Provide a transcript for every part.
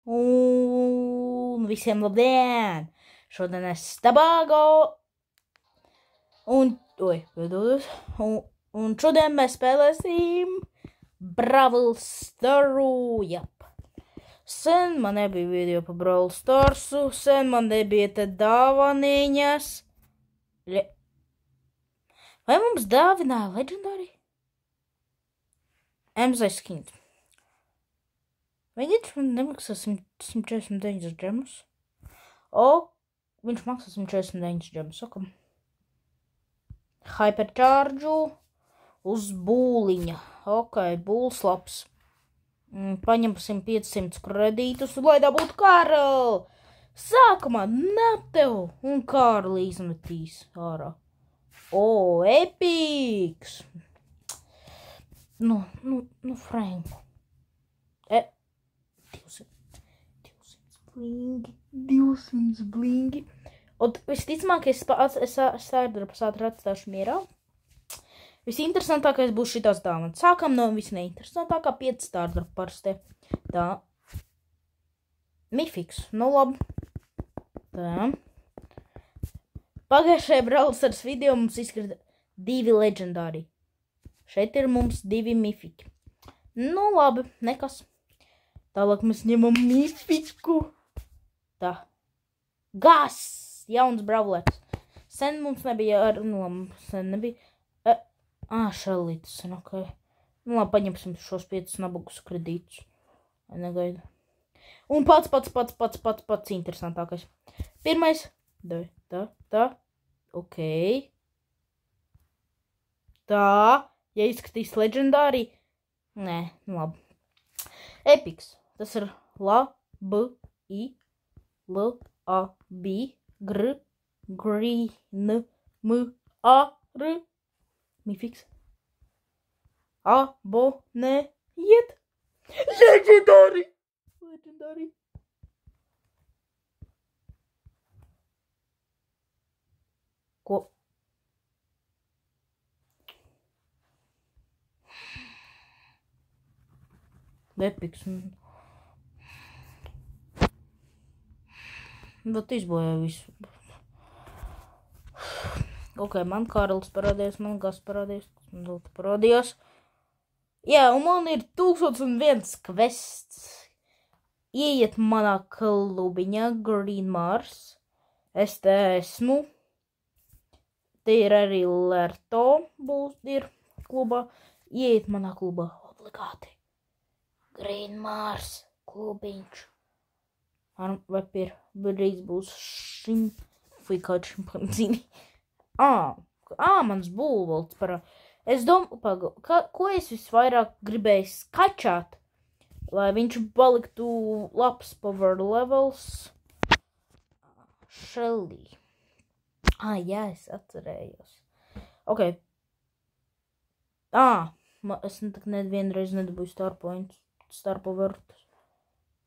Un visiem labdien! Šodien es Stabago un šodien mēs spēlēsim Brawl Staru, jap. Sen man nebija video pa Brawl Starsu, sen man nebija te dāvaniņas. Vai mums dāvināja Legendary? MZ skins. Viņam nemaksā 149 džemus. Viņš maksā 149 džemus. Hypercharge uz būliņa. Būls labs. Paņemsim 500 kredītus, lai dabūtu Karlu. Sākumā Nateu un Karlu izmetīs ārā. Epiks. Franku. 200 blingi. Un visticamāk, es sārdara pasātri atstāšu mierā. Visinteresantākais būs šitās dāvanas. Sākam no visneinteresantākā 5 stārdara parasti. Tā. Mifiks. Labi. Tā. Pagājušajā Brawl Stars video mums izkrita 2 legendāri. Šeit ir mums 2 mifiki. Labi, nekas. Tālāk mēs ņemam mifiku. Tā. Gas! Jauns brawlers. Sen mums nebija šalītis. Labi, paņemsim šos 5 nabagus kredītus. Negaida. Un pats interesantākais. Pirmais. Tā. Ok. Tā. Ja izskatīs legendāri. Nē, labi. Epiks. Tas ir Mifiks. Abonējiet. Legendāri. Ko? Epiks. Bet izbojāja visu. Ok, man Karls parādījās, man Gas parādījās. Jā, un man ir 1001 kvests. Ieiet manā klubiņā Green Mars. Es te esmu. Te ir arī Lerto ir klubā. Ieiet manā klubā obligāti. Green Mars klubiņš. Vai pirmreiz būs šim kāds šimpanzīni. Mans būlvolts parā. Es domāju, ko es visvairāk gribēju skačāt, lai viņš paliktu labs power levels. Shelly. Jā, es atcerējos. Ok. Es nevienreiz nedabūju star points, star power.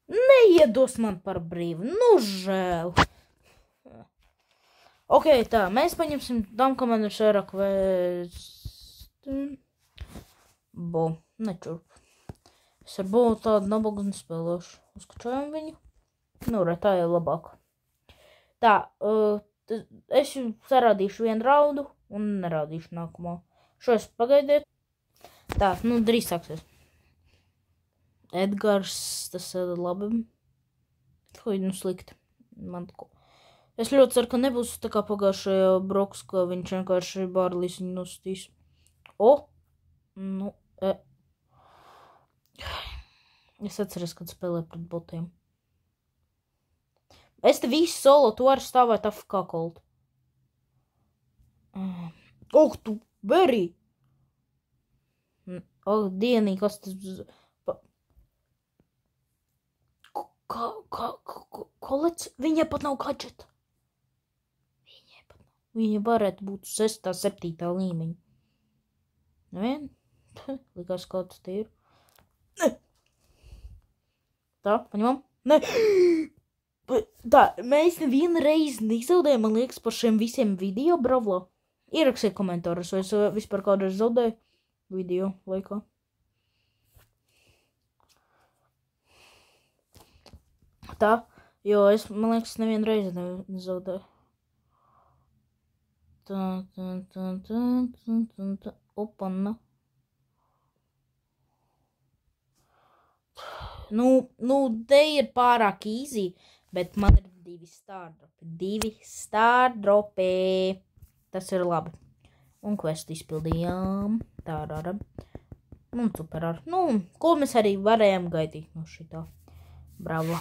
Neiedos man par brīvu. Žēl. Ok, tā. Mēs paņemsim tam, ka man ir vairāk nečurp. Es ar tādu nabagu nespēlēšu. Uzskačojam viņu. Tā ir labāk. Tā. Es jums sarādīšu vienu raudu un nerādīšu nākamo. Šo es pagaidiet. Tā, drīz sāksies. Edgars, tas ir labi. Slikti. Es ļoti ceru, ka nebūs tā kā pagājušajā Broks, ka viņš vienkārši Bārlīs viņu nostīs. Es atceros, kad spēlēju pret botiem. Es te visu solo, tu vari stāvēt AFK Colt. Tu Berry! Dienī, kas tas... Kolets? Viņai pat nav gadžeta. Viņa varētu būt 6. 7. līmeņa. Nevien? Likās kāds te ir. Tā, paņemam. Ne! Tā, mēs nevienu reizi nezaudējam, man liekas, par šiem visiem video bravlā. Ierakstiet komentārus, vai es vispār kādreiz zaudēju video laikā. Tā, jo es, man liekas, nevienu reizi nezaudēju. Tā. Opanna. Nu, te ir pārāk easy, bet man ir 2 stardropi. 2 stardropi. Tas ir labi. Un questu izpildījām. Tādāda. Un super. Nu, ko mēs arī varējām gaidīt no šitā. Bravo.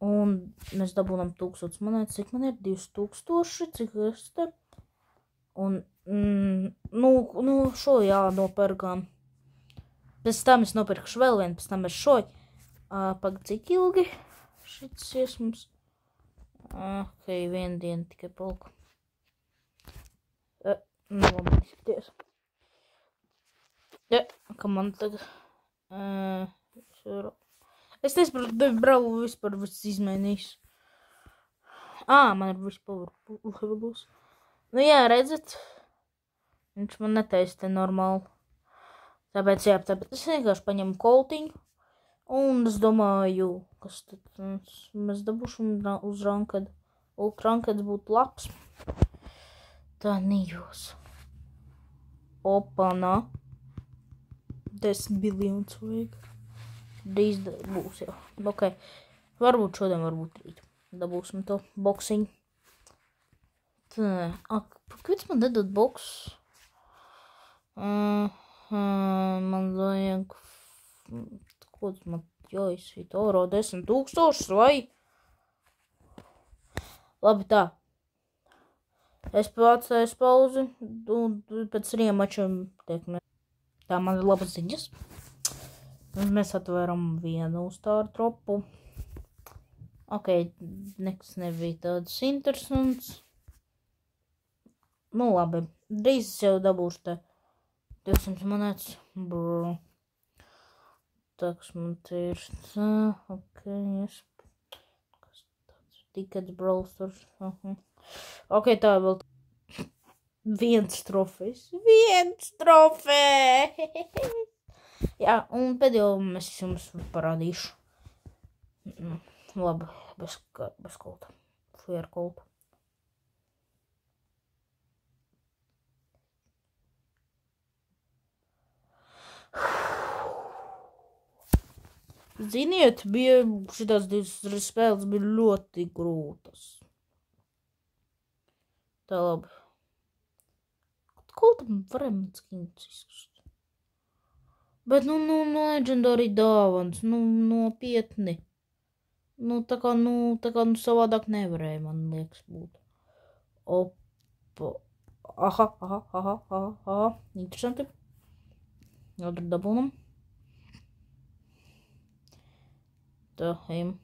Un mēs dabūnām 1000 monētas. Cik man ir? 2000. Cik es te? Un, nu, šo jānopērkām. Pēc tam es nopirkšu vēl vienu, pēc tam es šoju. Pag, cik ilgi šits ies mums? Ok, 1 diena tikai palika. Labi, izskaties. Ka man tagad... Es nesaprotu, braucu vispār viss izmainījis. Man ir vispār levelos. Nu jā, redzat? Viņš man netaisa te normāli. Tāpēc es vienkārši paņemu koltiņu. Un es domāju, kas tad mēs dabūšam uz ranked. Rankeds būtu labs. Tā nījos. Opanā. 10 biljonus vajag. Drīz būs jau. Ok. Varbūt šodien, varbūt rīt. Dabūsim to boksiņu. Tā. Kāpēc man nedod boksu? Man vajag... Ko tas man jāizsīt? Oro 10 000 vai? Labi tā. Es atstāju pauzi. Un pēc 3 mačiem tiekamies. Tā man ir labas ziņas. Mēs atvēram 1 stardropu. Ok, nekas nebija tāds interesants. Nu labi, drīz es jau dabūšu te 200 monētas. Brr. Tā, kas man te ir tā, ok, yes. Kas tāds? Tickets, browsers. Ok, tā vēl 1 trofejs. 1 trofej! Jā, un pēdējo es jums parādīšu. Labi, bez kolta. Flare kolta. Ziniet, bija šitās 2 spēles bija ļoti grūtas. Tā labi. Koltam varam skins izskust. Bet, nu, legendary dāvans, nopietni. Tā kā savādāk nevarēja, man liekas, būt. Opa. Aha. Interesanti. Otru dabūnam. Tā, ejam.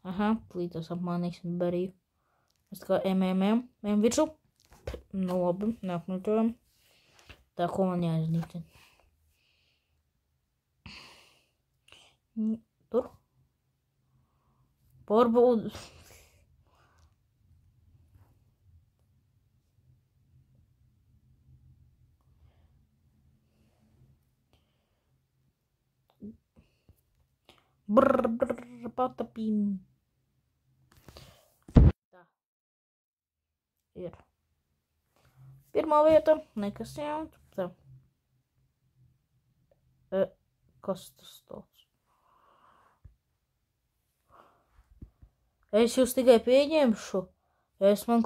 Aha, plītos apmānīsim barīju. Es kā ejam virsū. Nu labi, neapmetojam. Tā, ko man jāiznīcina? Tur. Pārbaud. Brr, patapīm. Tā. Ir. Pirmā vieta, nekas jauns. Tā. Kas tas tāds? Es jūs tikai pieņemšu. Ja jūs man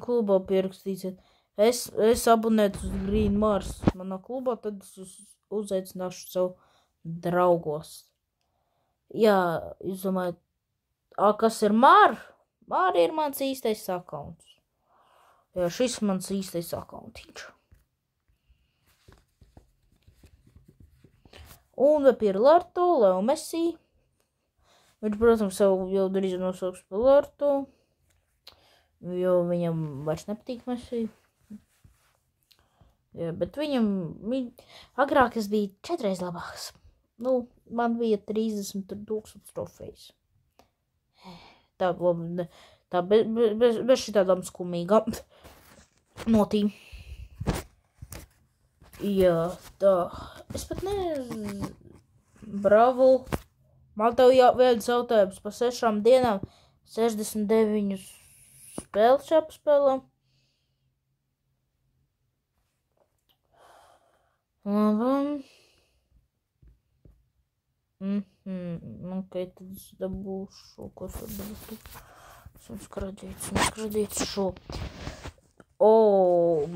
klubā pierakstīsiet. Es abonētu uz Green Mars. Manā klubā tad es uzaicināšu savu draugos. Jā, jūs domājat, kas ir Māra? Māra ir mans īstais akaunts. Jā, šis mans īstais akauntiņš. Un pie Larto, Leo Messi. Viņš, protams, jau drīz nosauks par Larto, jo viņam vairs nepatīk Messi. Jā, bet agrāk es biju 4 reizes labāks. Nu, man bija 30 000 trofejas. Tā, labi, tā bez šitādām skumīgām. Notī. Jā, tā. Es pat nezinu. Bravo. Man tev viens jautājums pa 6 dienām. 69 spēles jāpaspēlē. Labi. Ok, tad es dabūšu, ko tad dabūšu. Skrādīts šo.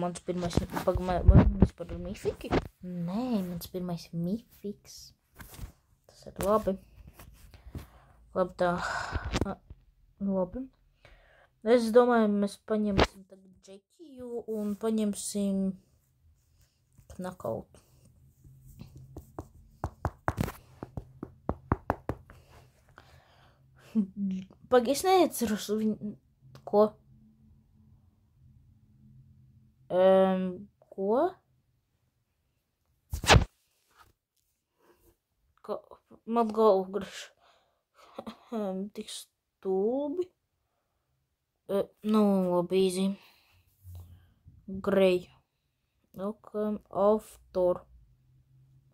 Mans pirmais, mans par mifiki? Nē, mans pirmais mifiks. Tas ir labi. Labi tā. Labi. Es domāju, mēs paņemsim tagad Džekiju un paņemsim Knakautu. Pag, es neatceros viņu. Ko? Ko? Man galvu griež. Tik stulbi. Labi, easy. Grey. Okay. Autor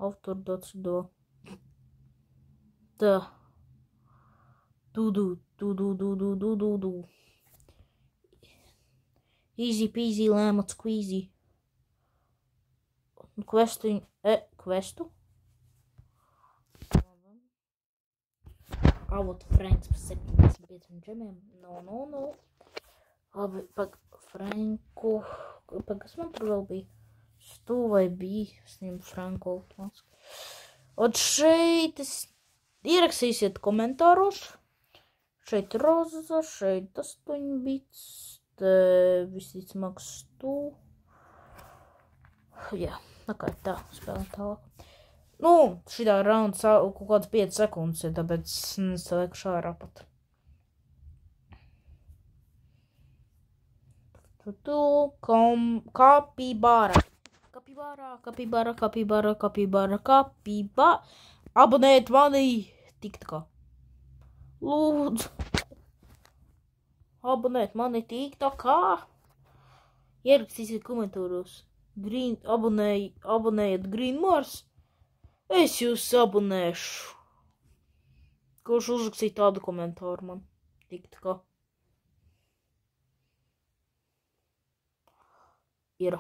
.do. Tā. Du. Easy peasy lemon squeezy. Questu. Questu? Avot Franks par 75 džemiem. No. Labi, pag Franku. Pag, kas man tur vēl bija? Stu vai bija? Es ņemu Franku automātiski. Un šeit es ierakstīsiet komentāros. Šeit roza, šeit 8 bits. Visticamāk Stu. Jā, tā, spēlēt tālāk. Šitā raunda kaut kāds 5 sekundes, ja tāpēc es lieku šārā pat. Kapibāra. Abonēt mani TikTokā. Lūdzu. Abonēt mani TikTokā. Ierakstīsiet komentāros. Abonējiet Green Mars. Es jūs abonēšu. Kurš uzrakstīja tādu komentāru man TikTokā. Ir.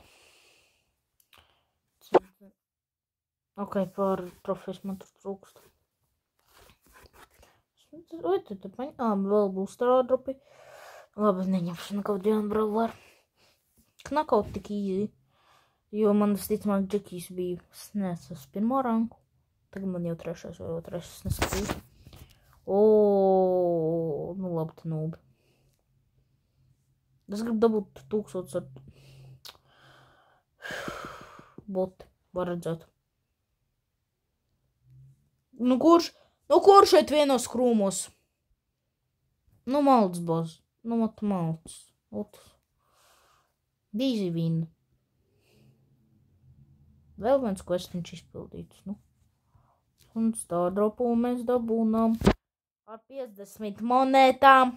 Ok, par trofejas man tur trūkst. Vai tad vēl būs strādropi. Labi, neņemšu nekādu dienu brawleru. Knakaut tik easy. Jo man visticamāk Džekijs bija snesas 1. ranku. Tagad man jau 3. vai 2. es neskatīju. Labi, te nūbi. Es gribu dabūt 1000 ar boti, var redzēt. Kurš šeit vienos krūmos? Malds boz. Malds. Dīzi vīna. Vēl viens questiņš izpildīts, Un stardropu mēs dabūnām ar 50 monētām.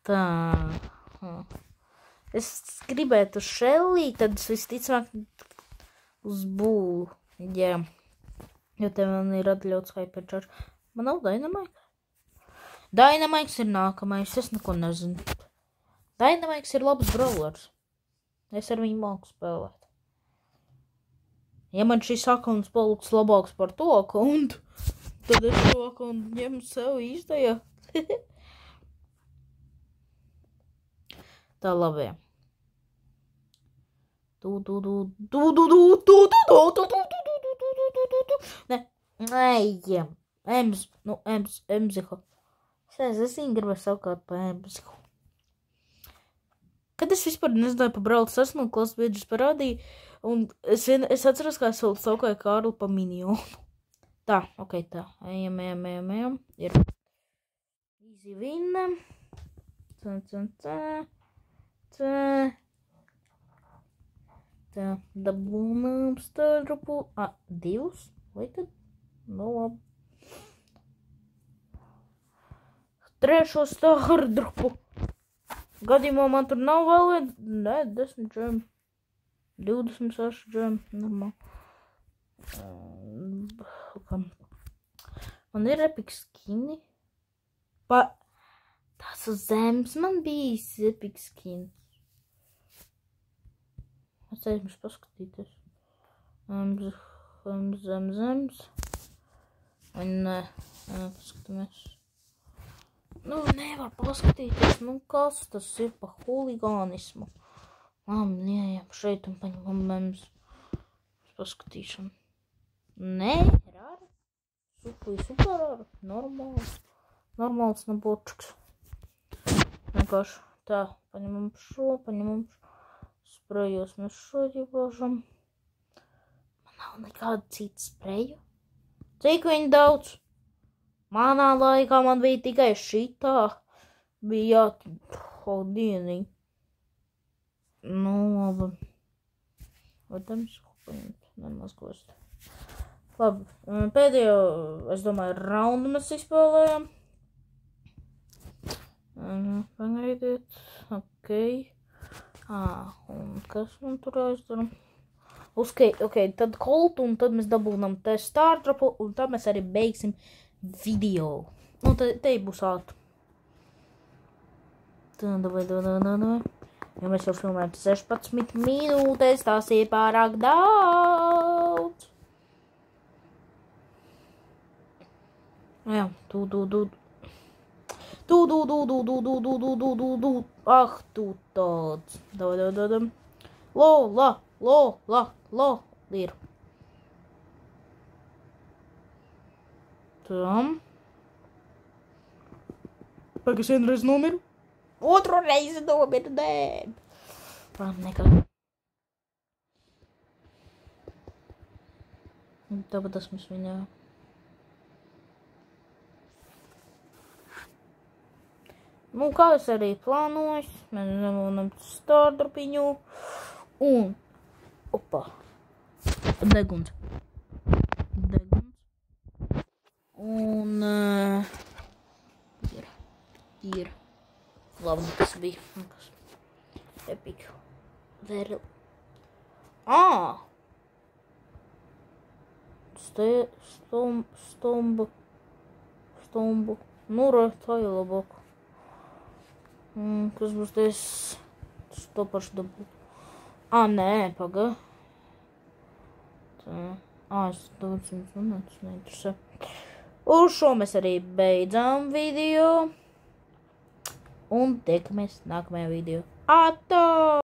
Tā. Es gribētu Shelly, tad es visticamāk uz būlu. Jā. Jo te man ir atļauts hypercharge. Man nav Dynamite. Dynamite ir nākamais, es neko nezinu. Dynamite ir labs brawlers. Es ar viņu māku spēlēt. Ja man šis akkaunts paliks labāks par to akkauntu, tad es šo akkauntu ņemu sev īstajā. Tā labi. Emziho. Es gribēju savukārt pa Emziho. Kad es vispār nezināju pa Brawl Stars, man klases biedrs parādīja, un es atceros, kā es vēl saukāju Kārlu pa minionu. Tā, ok, tā. Ejam. Ir. Easy win. Tā, dabūnām stardropu. 2? Vai tad? Labi. 3. stardropu. gadījumā man tur nav vēl, ne, 10 džem. 26 džem, normāli. Man ir epic skini. Tas uz zemes man bijis epic skins. Es aizmirsu paskatīties. Zemes. Vai nē, paskatāmies. Nu, nevar paskatīties, nu kas tas ir pa huligānismu. Ejam šeit un paņemam memes. Paskatīšanu. Nē, rāri. Super rāri. Normāls nabočuks. Vienkārši tā, paņemam šo. Sprejos mēs šo iebažam. Man nav nekāda cita spreju. Cik viņi daudz? Manā laikā man bija tikai šitā. Bija dieniņ. Nu, labi. Vai tam paņemt? Nemaz kost. Labi, pēdējo, es domāju, raundu mēs izspēlējam. Pagaidiet, ok. Un kas man tur aizdara? Ok, tad koltu, un tad mēs dabūnam te startrapu, un tad mēs arī beigsim video. Nu, te būs ātri. Davai. Ja mēs jau filmējam 16 minūtes, tas ir pārāk daudz. Jā, Ah, tu tāds. Davai. Lo, ir. Tam. Pagaid, vienreiz nomiru. Otru reizi nomiru, nē. Nekā. Tāpēc tas mēs viņā. Nu, kā es arī plānoju, mēs dabūnam startrapiņu. Un, deguns. Un, ir. Labi, tas bija. Epic. Very. Stombu. Nu, tā ir labāk. Kas būs tas? Tas to pašu dabūt. Nē, paga. Es daudz minūtes neinteresē. Uz šo mēs arī beidzām video. Un tiekamies nākamajā video. Atā!